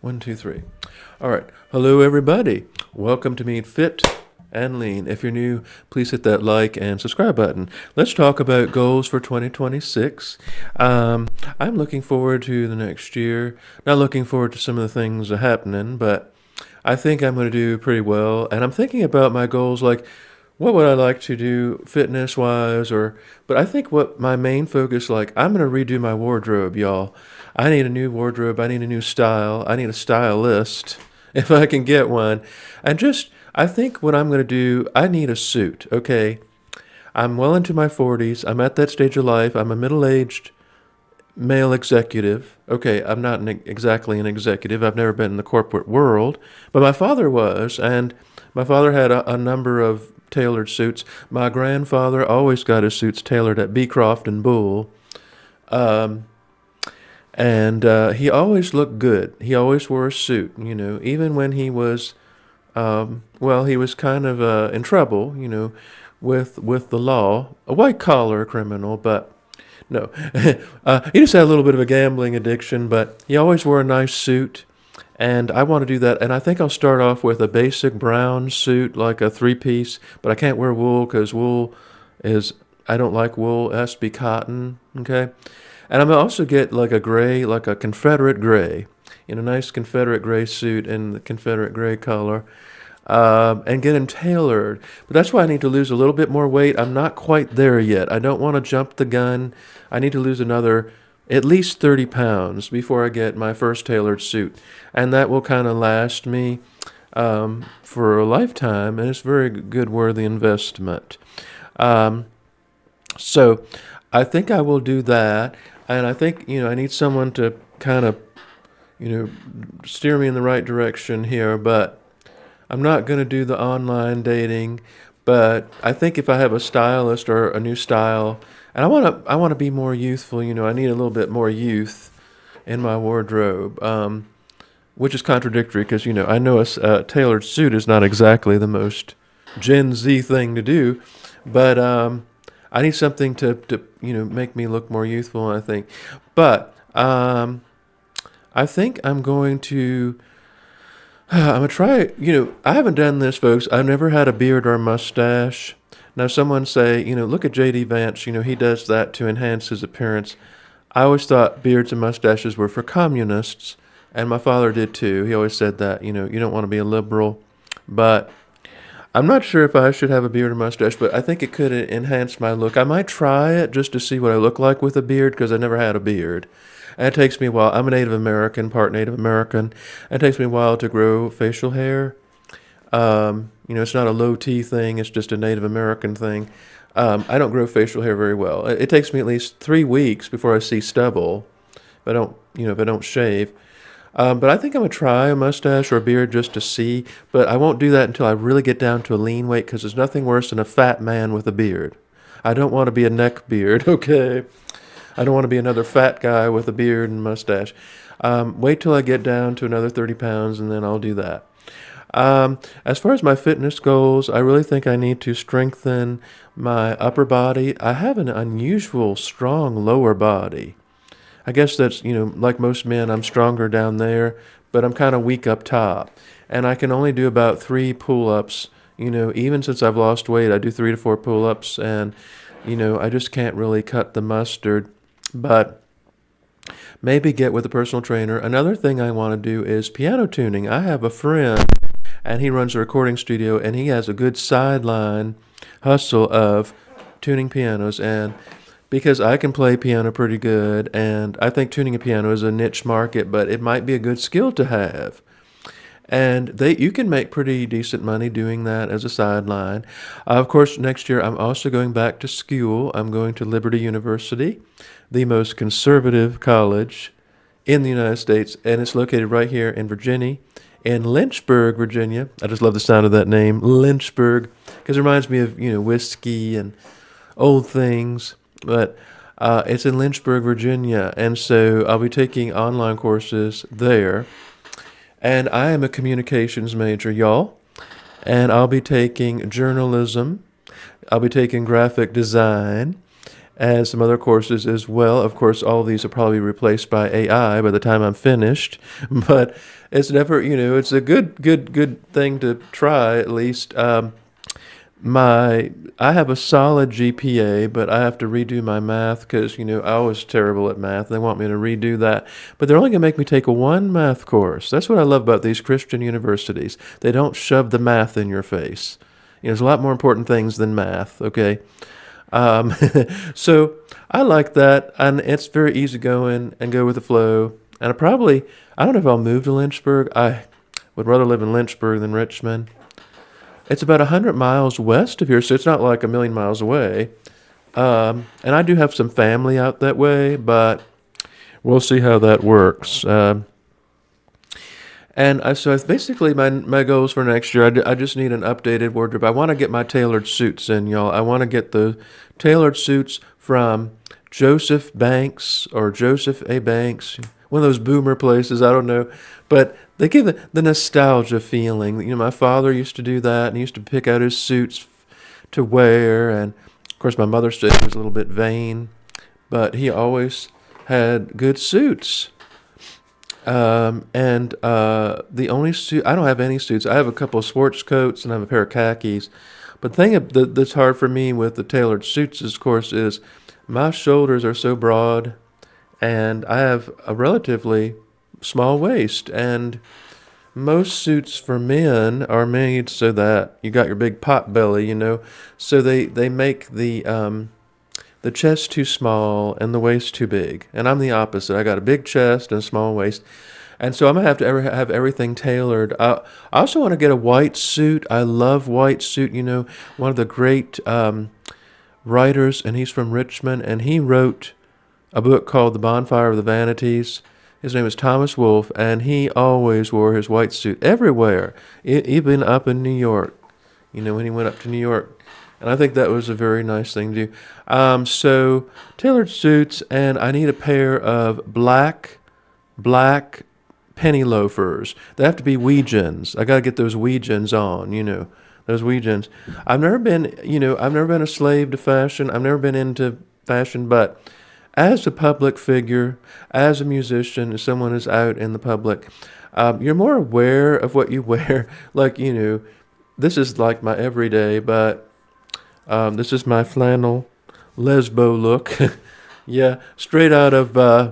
One, two, three. All right. Hello, everybody. Welcome to Meet Fit and Lean. If you're new, please hit that like and subscribe button. Let's talk about goals for 2026. I'm looking forward to the next year. Not looking forward to some of the things that are happening, but I think I'm going to do pretty well. And I'm thinking about my goals like, what would I like to do fitness wise but I think what my main focus like I'm going to redo my wardrobe, y'all. I need a new wardrobe, I need a new style, I need a stylist if I can get one. And just I think what I'm going to do, I need a suit, okay? I'm well into my 40s. I'm at that stage of life. I'm a middle-aged male executive. Okay, I'm not exactly an executive. I've never been in the corporate world, but my father was, and my father had a number of tailored suits. My grandfather always got his suits tailored at Beecroft and Bull, um, and he always looked good. He always wore a suit, even when he was, well, he was kind of in trouble, with the law, a white collar criminal, but no. He just had a little bit of a gambling addiction, but he always wore a nice suit. And I want to do that. And I think I'll start off with a basic brown suit, like a three-piece, but I can't wear wool because wool is, I don't like wool. It has to be cotton, okay? And I'm going to also get like a gray, like a Confederate gray, in a nice Confederate gray suit in the Confederate gray color, and get them tailored. But that's why I need to lose a little bit more weight. I'm not quite there yet. I don't want to jump the gun. I need to lose another at least 30 pounds before I get my first tailored suit. And that will kind of last me for a lifetime, and it's a very good, worthy investment. Um, so I think I will do that. And I think, I need someone to kind of, steer me in the right direction here, but I'm not going to do the online dating, but I think if I have a stylist or a new style, and I want to be more youthful, I need a little bit more youth in my wardrobe, which is contradictory because, I know a tailored suit is not exactly the most Gen Z thing to do, but I need something to make me look more youthful, I think. But I think I'm going to I'm gonna try. I haven't done this, folks. I've never had a beard or a mustache. Now, someone say, look at J.D. Vance. He does that to enhance his appearance. I always thought beards and mustaches were for communists, and my father did too. He always said that, you don't want to be a liberal. But I'm not sure if I should have a beard or mustache, but I think it could enhance my look. I might try it just to see what I look like with a beard because I never had a beard. And it takes me a while. I'm a Native American, part Native American. And it takes me a while to grow facial hair. It's not a low T thing. It's just a Native American thing. I don't grow facial hair very well. It takes me at least 3 weeks before I see stubble. If I don't shave. But I think I'm gonna try a mustache or a beard just to see. But I won't do that until I really get down to a lean weight because there's nothing worse than a fat man with a beard. I don't want to be a neck beard. Okay. I don't want to be another fat guy with a beard and mustache. Wait till I get down to another 30 pounds and then I'll do that. As far as my fitness goals, I really think I need to strengthen my upper body. I have an unusual strong lower body. I guess that's, like most men, I'm stronger down there, but I'm kind of weak up top. And I can only do about 3 pull-ups. Even since I've lost weight, I do 3 to 4 pull-ups, and, I just can't really cut the mustard. But maybe get with a personal trainer. Another thing I want to do is piano tuning. I have a friend, and he runs a recording studio, and he has a good sideline hustle of tuning pianos. And because I can play piano pretty good, and I think tuning a piano is a niche market, but it might be a good skill to have. And you can make pretty decent money doing that as a sideline. Of course, next year I'm also going back to school. I'm going to Liberty University, the most conservative college in the United States, and it's located right here in Virginia, in Lynchburg, Virginia. I just love the sound of that name, Lynchburg, because it reminds me of whiskey and old things. But it's in Lynchburg, Virginia, and so I'll be taking online courses there. And I am a communications major, y'all. And I'll be taking journalism. I'll be taking graphic design. and some other courses as well. Of course, all of these will probably be replaced by AI by the time I'm finished, but it's never, it's a good thing to try at least. I have a solid GPA, but I have to redo my math because I was terrible at math. They want me to redo that, but they're only going to make me take one math course. That's what I love about these Christian universities. They don't shove the math in your face. There's a lot more important things than math. Okay, um, so I like that, and it's very easy going and go with the flow. And I don't know if I'll move to Lynchburg. I would rather live in Lynchburg than Richmond. It's about 100 miles west of here, so it's not like a million miles away. And I do have some family out that way, but we'll see how that works. So it's basically my goals for next year. I just need an updated wardrobe. I want to get my tailored suits in, y'all. I want to get the tailored suits from Joseph Banks or Joseph A. Banks, one of those boomer places. I don't know, but they give the nostalgia feeling. My father used to do that and he used to pick out his suits to wear. And of course, my mother said he was a little bit vain, but he always had good suits. The only suit, I don't have any suits. I have a couple of sports coats and I have a pair of khakis. But the thing that's hard for me with the tailored suits, of course, is my shoulders are so broad and I have a relatively small waist. And most suits for men are made so that you got your big pot belly, So they make the chest too small and the waist too big. And I'm the opposite. I got a big chest and a small waist. And so I'm going to have to have everything tailored. I also want to get a white suit. I love white suit. One of the great writers, and he's from Richmond, and he wrote a book called The Bonfire of the Vanities. His name is Thomas Wolfe, and he always wore his white suit everywhere, even up in New York, when he went up to New York. And I think that was a very nice thing to do. So tailored suits, and I need a pair of black penny loafers. They have to be Weejuns. I got to get those Weejuns on, those Weejuns. I've never been a slave to fashion. I've never been into fashion, but as a public figure, as a musician, as someone who's out in the public, you're more aware of what you wear. Like, this is like my everyday, but this is my flannel lesbo look. Yeah, straight out of, I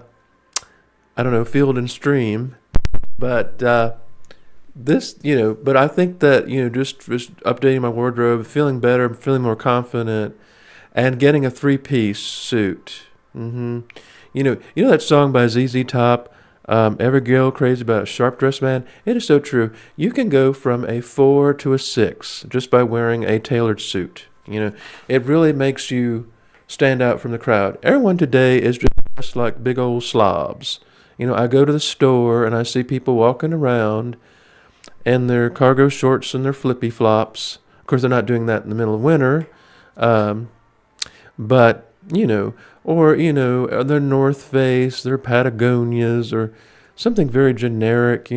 don't know, Field and Stream. But but I think that, just updating my wardrobe, feeling better, feeling more confident, and getting a three-piece suit. That song by ZZ Top, Every Girl Crazy About a Sharp Dressed Man? It is so true. You can go from a 4 to a 6 just by wearing a tailored suit. It really makes you stand out from the crowd. Everyone today is dressed like big old slobs. I go to the store and I see people walking around in their cargo shorts and their flippy flops. Of course, they're not doing that in the middle of winter. But, their North Face, their Patagonias, or something very generic,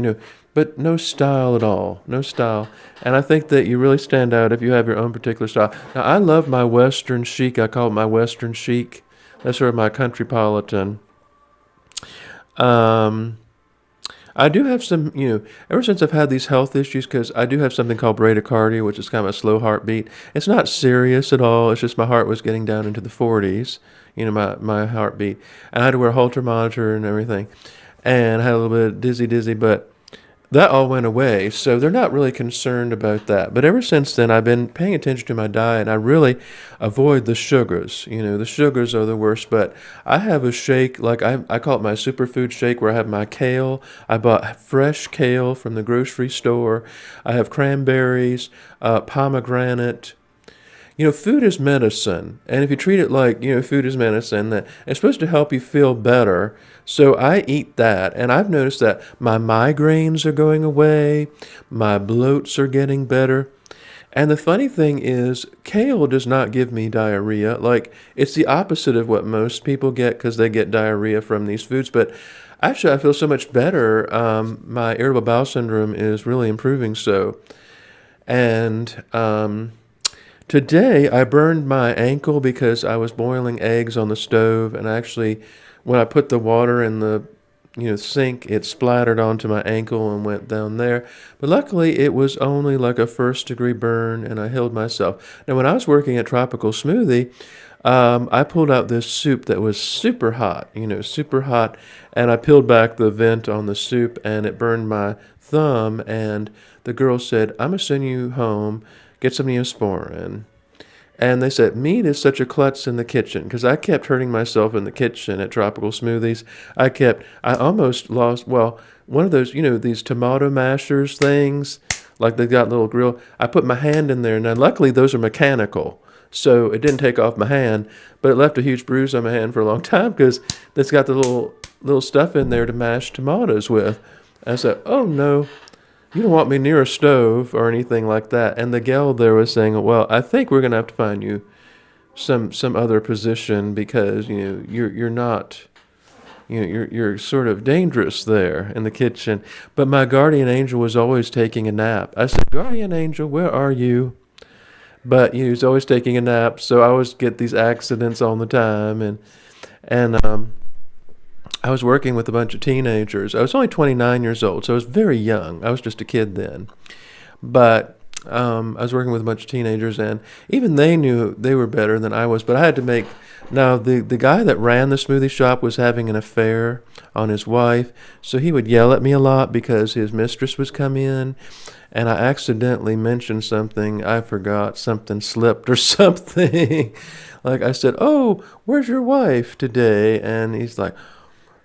but no style at all. No style. And I think that you really stand out if you have your own particular style. Now, I love my Western chic. I call it my Western chic. That's sort of my countrypolitan. I do have some, ever since I've had these health issues, because I do have something called bradycardia, which is kind of a slow heartbeat. It's not serious at all. It's just my heart was getting down into the 40s, my heartbeat. And I had to wear a Holter monitor and everything. And I had a little bit dizzy, but that all went away. So they're not really concerned about that. But ever since then, I've been paying attention to my diet, and I really avoid the sugars. The sugars are the worst. But I have a shake, like I call it my superfood shake, where I have my kale. I bought fresh kale from the grocery store. I have cranberries, pomegranate. Food is medicine. And if you treat it like, food is medicine, that it's supposed to help you feel better. So I eat that. And I've noticed that my migraines are going away. My bloats are getting better. And the funny thing is, kale does not give me diarrhea. Like, it's the opposite of what most people get because they get diarrhea from these foods. But actually, I feel so much better. My irritable bowel syndrome is really improving. And Today I burned my ankle because I was boiling eggs on the stove, and actually, when I put the water in the sink, it splattered onto my ankle and went down there. But luckily, it was only like a first degree burn, and I healed myself. Now, when I was working at Tropical Smoothie, I pulled out this soup that was super hot, super hot, and I peeled back the vent on the soup, and it burned my thumb. And the girl said, "I'm gonna send you home. Get some Neosporin." And they said, meat is such a klutz in the kitchen, because I kept hurting myself in the kitchen at Tropical Smoothies. I almost lost, well, one of those, these tomato mashers things, like they got little grill. I put my hand in there, and luckily those are mechanical, so it didn't take off my hand, but it left a huge bruise on my hand for a long time, because it's got the little stuff in there to mash tomatoes with. I said, oh no. You don't want me near a stove or anything like that. And the gal there was saying, well, I think we're going to have to find you some other position, because, you're not, you're sort of dangerous there in the kitchen. But my guardian angel was always taking a nap. I said, guardian angel, where are you? But he was always taking a nap. So I always get these accidents all the time. And I was working with a bunch of teenagers. I was only 29 years old, so I was very young. I was just a kid then. But I was working with a bunch of teenagers, and even they knew they were better than I was. But I had to make... Now, the guy that ran the smoothie shop was having an affair on his wife, so he would yell at me a lot because his mistress was come in, and I accidentally mentioned something. I forgot. Something slipped or something. Like I said, oh, where's your wife today? And he's like...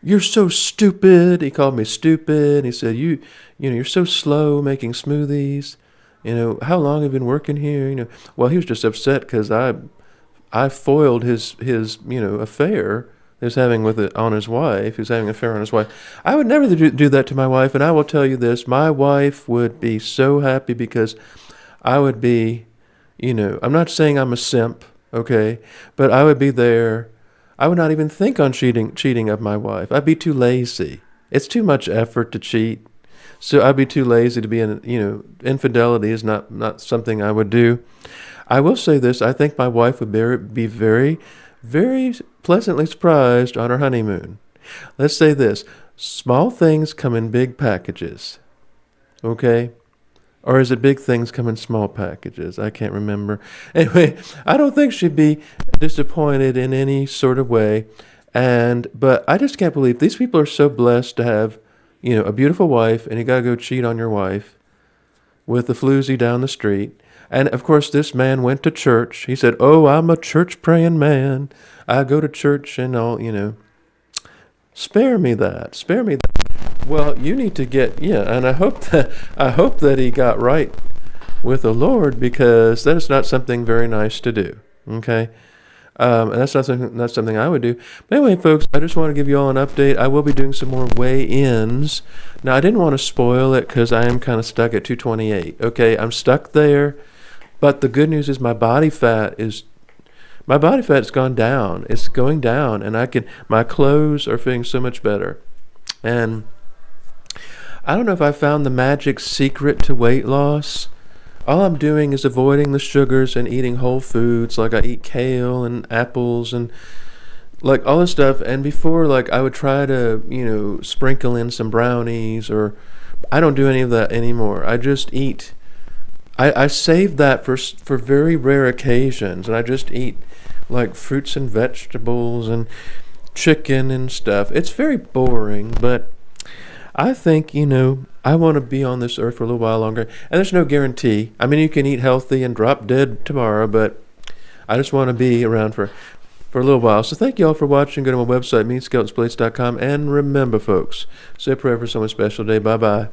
You're so stupid. He called me stupid. He said, you're so slow making smoothies. How long have you been working here? Well, he was just upset because I foiled his affair he was having with it on his wife. He was having an affair on his wife. I would never do that to my wife, and I will tell you this: my wife would be so happy, because I would be, I'm not saying I'm a simp, okay, but I would be there. I would not even think on cheating of my wife. I'd be too lazy. It's too much effort to cheat. So I'd be too lazy to be infidelity is not something I would do. I will say this: I think my wife would be very, very pleasantly surprised on her honeymoon. Let's say this: small things come in big packages. Okay? Or is it big things come in small packages? I can't remember. Anyway, I don't think she'd be disappointed in any sort of way. But I just can't believe these people are so blessed to have, a beautiful wife, and you got to go cheat on your wife with the floozy down the street. And of course, this man went to church. He said, oh, I'm a church praying man. I go to church and all, Spare me that. Well, you need to get, and I hope that he got right with the Lord, because that is not something very nice to do. Okay, and that's not something I would do. But anyway, folks, I just want to give you all an update. I will be doing some more weigh-ins. Now, I didn't want to spoil it because I am kind of stuck at 228. Okay, I'm stuck there, but the good news is my body fat has gone down. It's going down, and my clothes are feeling so much better, and I don't know if I found the magic secret to weight loss. All I'm doing is avoiding the sugars and eating whole foods. Like I eat kale and apples and like all this stuff. And before, like I would try to, sprinkle in some brownies, or I don't do any of that anymore. I just eat. I save that for very rare occasions, and I just eat like fruits and vegetables and chicken and stuff. It's very boring, but I think, I want to be on this earth for a little while longer. And there's no guarantee. I mean, you can eat healthy and drop dead tomorrow, but I just want to be around for a little while. So thank you all for watching. Go to my website, meanskeletonsplates.com. And remember, folks, say a prayer for someone special today. Bye-bye.